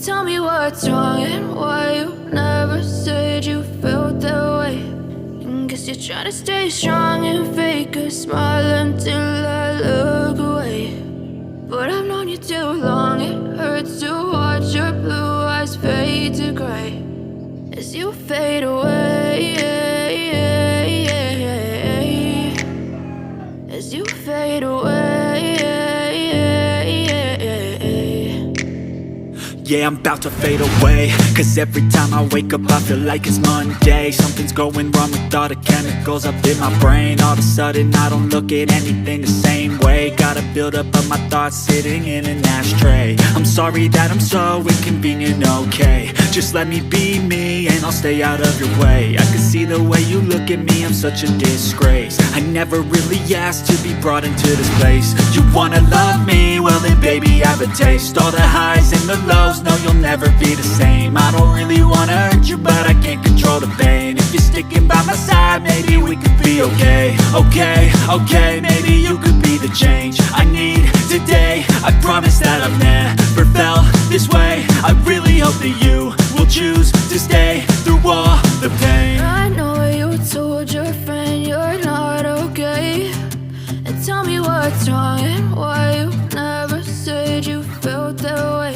Tell me what's wrong and why you never said you felt that way. And guess you're trying to stay strong and fake a smile until I look away. But I've known you too long, it hurts to watch your blue eyes fade to gray as you fade away, as you fade away. Yeah, I'm about to fade away, cause every time I wake up I feel like it's Monday. Something's going wrong with all the chemicals up in my brain. All of a sudden I don't look at anything the same way. Gotta build up of my thoughts sitting in an ashtray. I'm sorry that I'm so inconvenient, okay. Just let me be me and I'll stay out of your way. I can see the way you look at me, I'm such a disgrace. I never really asked to be brought into this place. You wanna love me? Well then baby I have a taste. All the highs and the lows, no you'll never be the same. I don't really wanna hurt you but I can't control the pain. If you're sticking by my side maybe we could be okay. Okay, maybe you could be the change I need today. I promise that I've never felt this way. I really hope that you will choose to stay through all the pain. I know you told your friend you're not okay. And tell me what's wrong and why you never said you felt that way.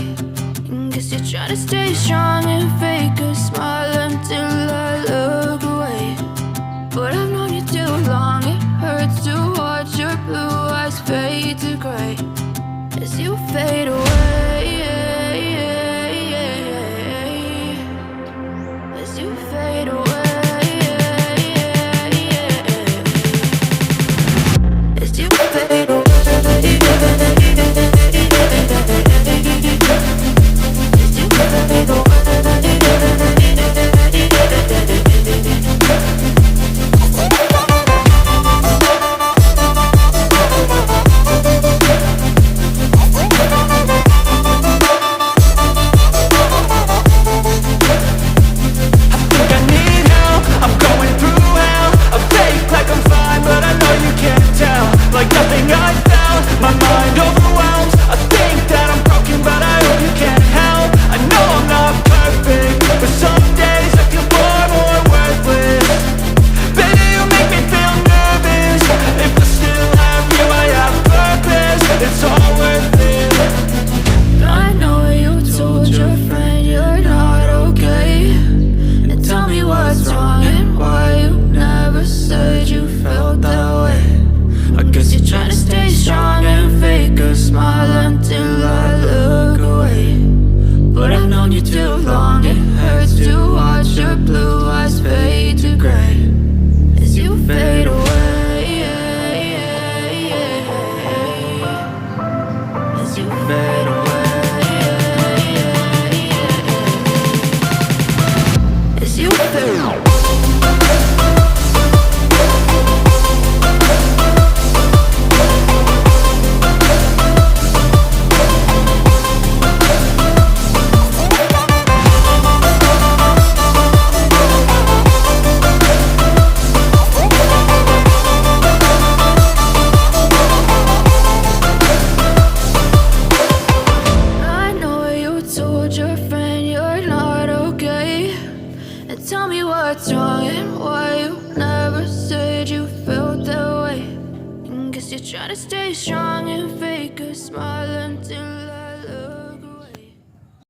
And guess you're trying to stay strong and fake a smile until I look away. But I've known you too long, it hurts to watch your blue eyes fade to gray as you fade away, as you fade away, as you fade away. Tell me what's wrong and why you never said you felt that way. And guess you're trying to stay strong and fake a smile